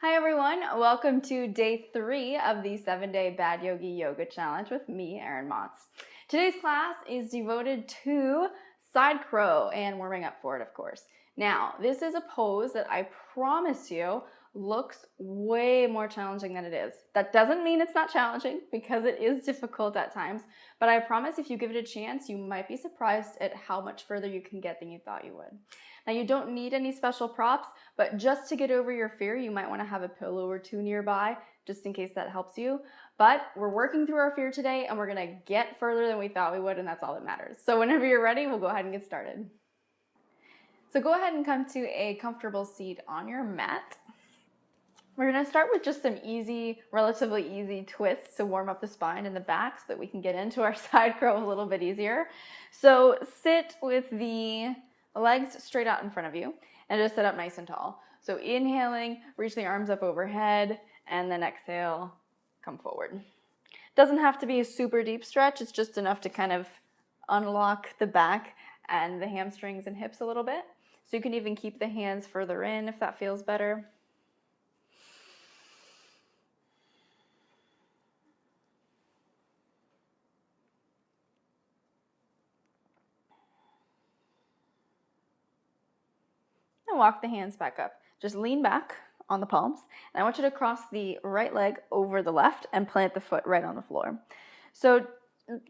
Hi everyone, welcome to day 3 of the 7-day Bad Yogi Yoga Challenge with me, Erin Motz. Today's class is devoted to side crow and warming up for it, of course. Now, this is a pose that I promise you looks way more challenging than it is. That doesn't mean it's not challenging, because it is difficult at times, but I promise if you give it a chance, you might be surprised at how much further you can get than you thought you would. Now, you don't need any special props, but just to get over your fear, you might want to have a pillow or two nearby, just in case that helps you. But we're working through our fear today, and we're going to get further than we thought we would, and that's all that matters. So whenever you're ready, we'll go ahead and get started. So go ahead and come to a comfortable seat on your mat. We're going to start with just some relatively easy twists to warm up the spine and the back so that we can get into our side crow a little bit easier. So sit with the legs straight out in front of you and just sit up nice and tall. So inhaling, reach the arms up overhead, and then exhale, come forward. Doesn't have to be a super deep stretch. It's just enough to kind of unlock the back and the hamstrings and hips a little bit. So you can even keep the hands further in if that feels better. And walk the hands back up. Just lean back on the palms, and I want you to cross the right leg over the left and plant the foot right on the floor. So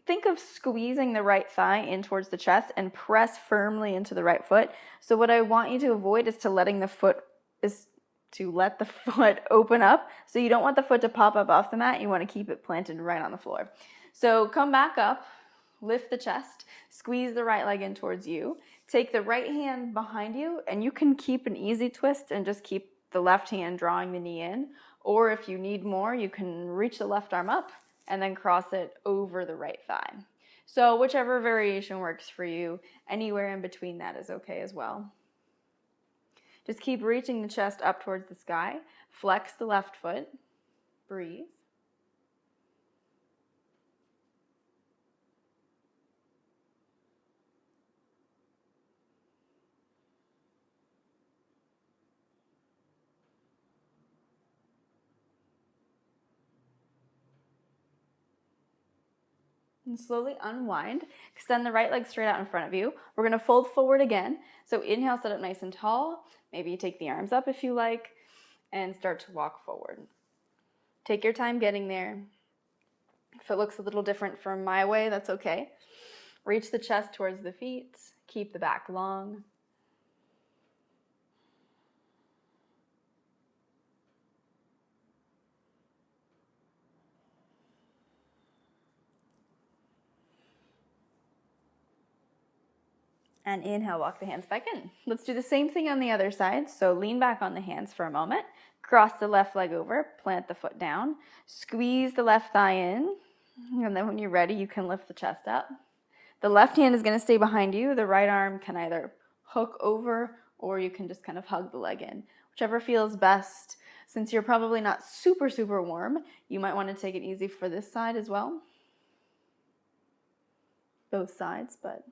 think of squeezing the right thigh in towards the chest and press firmly into the right foot. So what I want you to avoid is to let the foot open up. So you don't want the foot to pop up off the mat. You want to keep it planted right on the floor. So come back up, lift the chest, squeeze the right leg in towards you. Take the right hand behind you, and you can keep an easy twist and just keep the left hand drawing the knee in. Or if you need more, you can reach the left arm up and then cross it over the right thigh. So whichever variation works for you, anywhere in between that is okay as well. Just keep reaching the chest up towards the sky. Flex the left foot. Breathe. And slowly unwind. Extend the right leg straight out in front of you. We're going to fold forward again. So inhale, sit up nice and tall. Maybe you take the arms up if you like, and start to walk forward. Take your time getting there. If it looks a little different from my way, that's okay. Reach the chest towards the feet. Keep the back long. And inhale, walk the hands back in. Let's do the same thing on the other side. So lean back on the hands for a moment. Cross the left leg over, plant the foot down. Squeeze the left thigh in. And then when you're ready, you can lift the chest up. The left hand is going to stay behind you. The right arm can either hook over or you can just kind of hug the leg in. Whichever feels best. Since you're probably not super, super warm, you might want to take it easy for this side as well. Both sides, but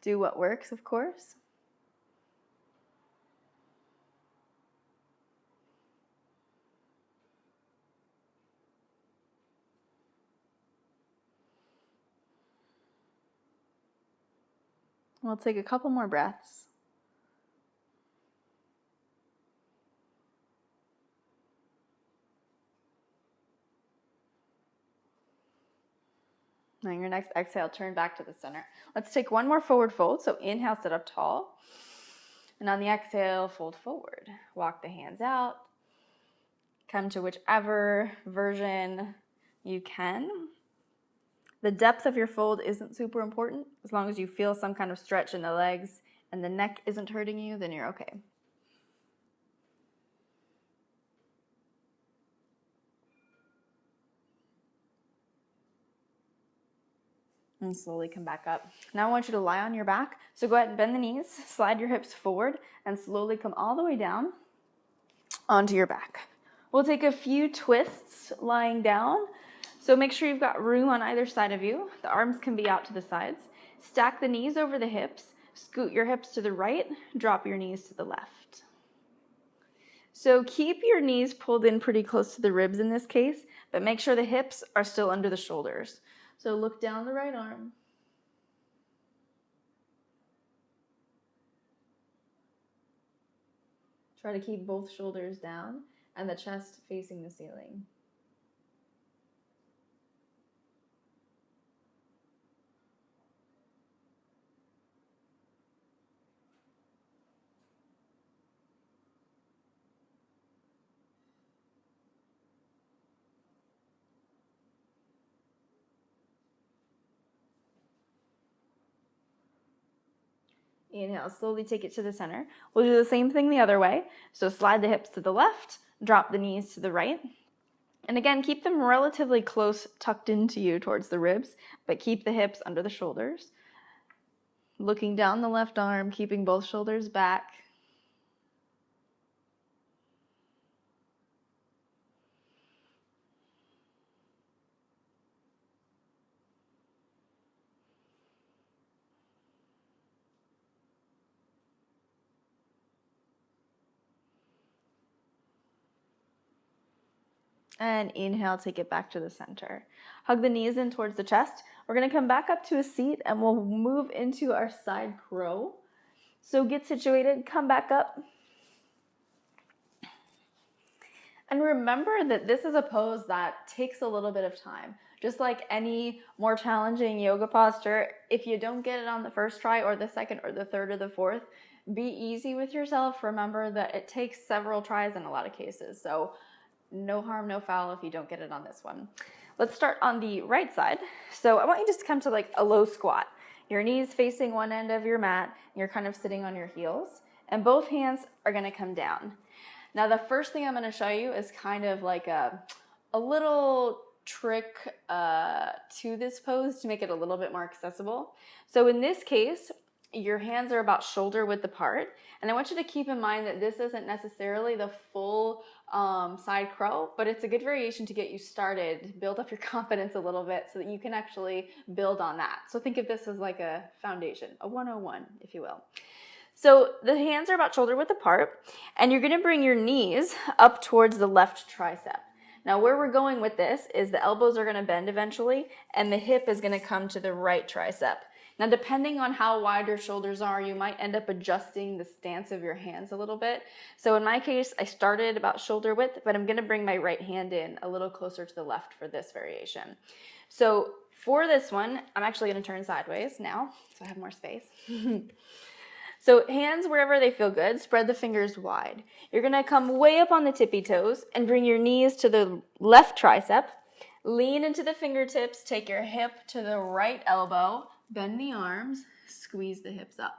do what works, of course. We'll take a couple more breaths. On your next exhale, turn back to the center. Let's take one more forward fold. So inhale, sit up tall. And on the exhale, fold forward. Walk the hands out. Come to whichever version you can. The depth of your fold isn't super important. As long as you feel some kind of stretch in the legs and the neck isn't hurting you, then you're okay. And slowly come back up. Now I want you to lie on your back. So go ahead and bend the knees, slide your hips forward, and slowly come all the way down onto your back. We'll take a few twists lying down. So make sure you've got room on either side of you. The arms can be out to the sides. Stack the knees over the hips. Scoot your hips to the right. Drop your knees to the left. So keep your knees pulled in pretty close to the ribs in this case, but make sure the hips are still under the shoulders. So look down the right arm. Try to keep both shoulders down and the chest facing the ceiling. Inhale, slowly take it to the center. We'll do the same thing the other way. So slide the hips to the left, drop the knees to the right. And again, keep them relatively close, tucked into you towards the ribs, but keep the hips under the shoulders. Looking down the left arm, keeping both shoulders back. And inhale, take it back to the center. Hug the knees in towards the chest. We're going to come back up to a seat and we'll move into our side crow. So get situated, come back up. And remember that this is a pose that takes a little bit of time. Just like any more challenging yoga posture, if you don't get it on the first try or the second or the third or the fourth, be easy with yourself. Remember that it takes several tries in a lot of cases. So no harm, no foul if you don't get it on this one. Let's start on the right side. So I want you just to come to like a low squat. Your knees facing one end of your mat, and you're kind of sitting on your heels, and both hands are gonna come down. Now the first thing I'm gonna show you is kind of like a little trick to this pose to make it a little bit more accessible. So in this case, your hands are about shoulder width apart, and I want you to keep in mind that this isn't necessarily the full side crow, but it's a good variation to get you started, build up your confidence a little bit so that you can actually build on that. So think of this as like a foundation, a 101, if you will. So the hands are about shoulder width apart, and you're going to bring your knees up towards the left tricep. Now where we're going with this is the elbows are going to bend eventually, and the hip is going to come to the right tricep. Now, depending on how wide your shoulders are, you might end up adjusting the stance of your hands a little bit. So in my case, I started about shoulder width, but I'm going to bring my right hand in a little closer to the left for this variation. So for this one, I'm actually going to turn sideways now, so I have more space. So hands wherever they feel good, spread the fingers wide. You're going to come way up on the tippy toes and bring your knees to the left tricep. Lean into the fingertips, take your hip to the right elbow, bend the arms, squeeze the hips up.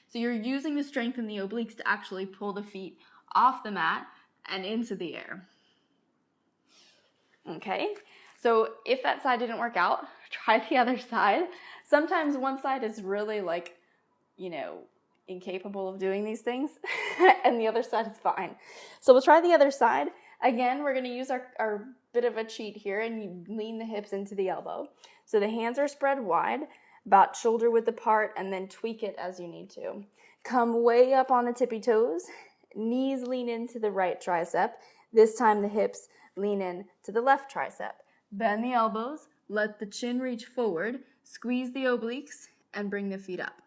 So you're using the strength in the obliques to actually pull the feet off the mat and into the air. Okay, so if that side didn't work out, try the other side. Sometimes one side is really like, incapable of doing these things, and the other side is fine. So we'll try the other side. Again, we're going to use our bit of a cheat here, and you lean the hips into the elbow. So the hands are spread wide, about shoulder width apart, and then tweak it as you need to. Come way up on the tippy toes, knees lean into the right tricep. This time the hips lean in to the left tricep. Bend the elbows, let the chin reach forward, squeeze the obliques, and bring the feet up.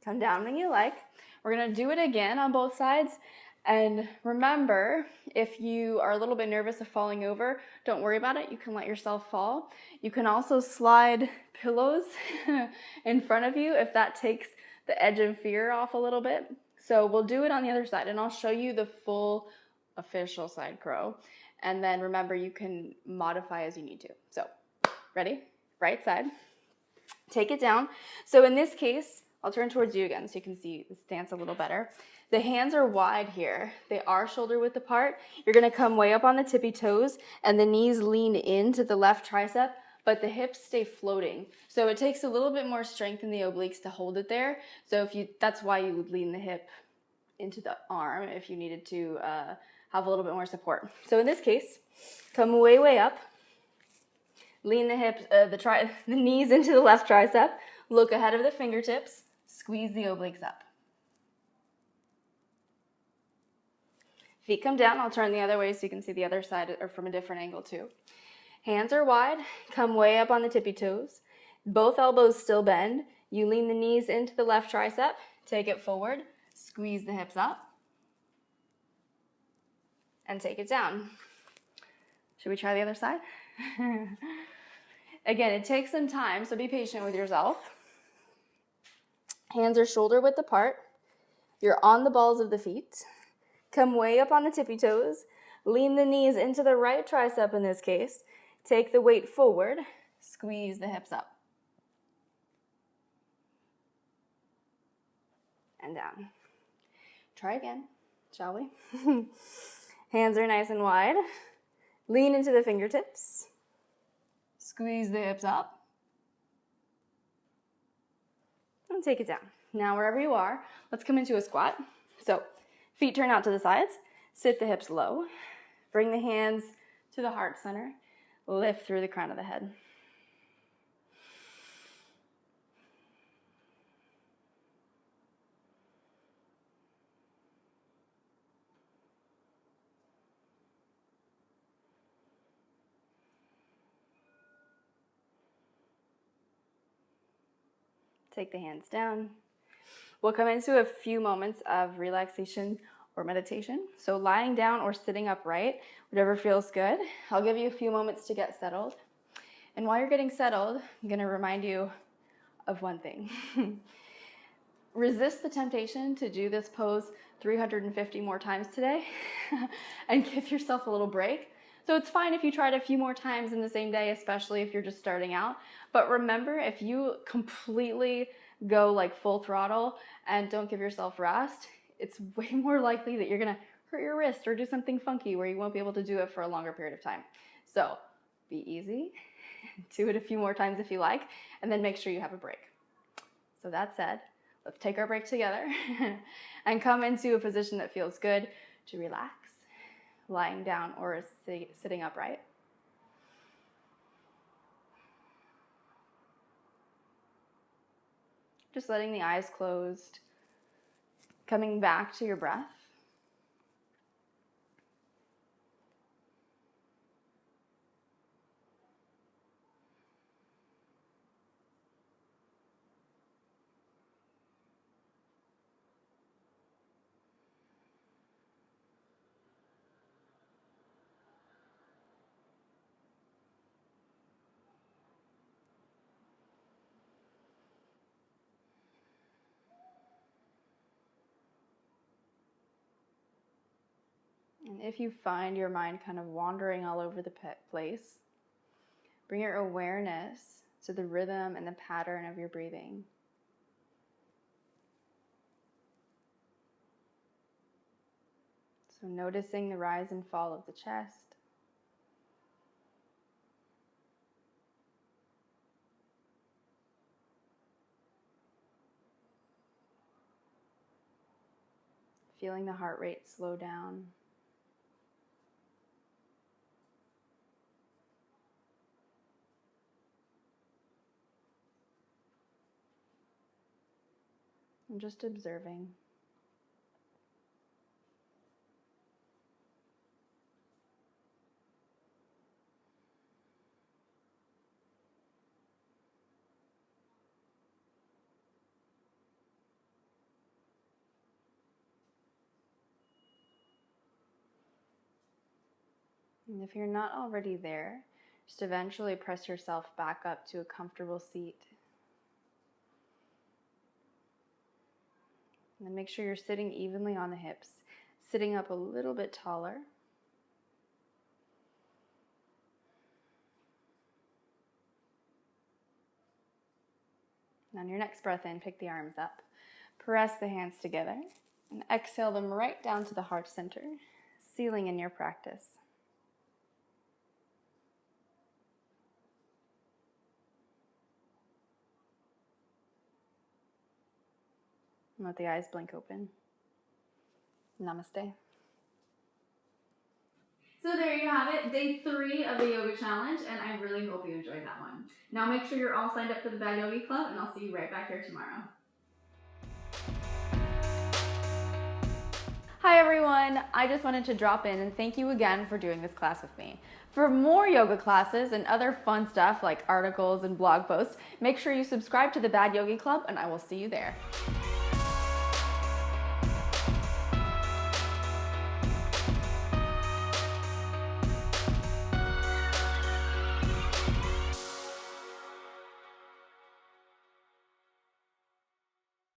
Come down when you like. We're going to do it again on both sides. And remember, if you are a little bit nervous of falling over, don't worry about it. You can let yourself fall. You can also slide pillows in front of you if that takes the edge of fear off a little bit. So we'll do it on the other side, and I'll show you the full official side crow. And then remember, you can modify as you need to. So ready? Right side. Take it down. So in this case, I'll turn towards you again so you can see the stance a little better. The hands are wide here. They are shoulder width apart. You're going to come way up on the tippy toes, and the knees lean into the left tricep, but the hips stay floating. So it takes a little bit more strength in the obliques to hold it there. So that's why you would lean the hip into the arm if you needed to have a little bit more support. So in this case, come way, way up. Lean the hips, the knees into the left tricep. Look ahead of the fingertips. Squeeze the obliques up. Feet come down. I'll turn the other way so you can see the other side or from a different angle too. Hands are wide. Come way up on the tippy toes. Both elbows still bend. You lean the knees into the left tricep. Take it forward. Squeeze the hips up. And take it down. Should we try the other side? Again, it takes some time, so be patient with yourself. Hands are shoulder width apart. You're on the balls of the feet. Come way up on the tippy toes. Lean the knees into the right tricep in this case. Take the weight forward. Squeeze the hips up. And down. Try again, shall we? Hands are nice and wide. Lean into the fingertips. Squeeze the hips up. And take it down. Now wherever you are, let's come into a squat. So feet turn out to the sides. Sit the hips low. Bring the hands to the heart center. Lift through the crown of the head. Take the hands down. We'll come into a few moments of relaxation or meditation. So lying down or sitting upright, whatever feels good. I'll give you a few moments to get settled. And while you're getting settled, I'm going to remind you of one thing. Resist the temptation to do this pose 350 more times today and give yourself a little break. So it's fine if you try it a few more times in the same day, especially if you're just starting out. But remember, if you completely go like full throttle and don't give yourself rest, it's way more likely that you're gonna hurt your wrist or do something funky where you won't be able to do it for a longer period of time. So be easy, do it a few more times if you like, and then make sure you have a break. So that said, let's take our break together and come into a position that feels good to relax. Lying down or sitting upright. Just letting the eyes closed, coming back to your breath. And if you find your mind kind of wandering all over the place, bring your awareness to the rhythm and the pattern of your breathing. So noticing the rise and fall of the chest. Feeling the heart rate slow down. And just observing. And if you're not already there, just eventually press yourself back up to a comfortable seat. And then make sure you're sitting evenly on the hips, sitting up a little bit taller. And on your next breath in, pick the arms up, press the hands together, and exhale them right down to the heart center, sealing in your practice. And let the eyes blink open. Namaste. So there you have it, day 3 of the yoga challenge, and I really hope you enjoyed that one. Now make sure you're all signed up for the Bad Yogi Club, and I'll see you right back here tomorrow. Hi everyone, I just wanted to drop in and thank you again for doing this class with me. For more yoga classes and other fun stuff like articles and blog posts, make sure you subscribe to the Bad Yogi Club and I will see you there.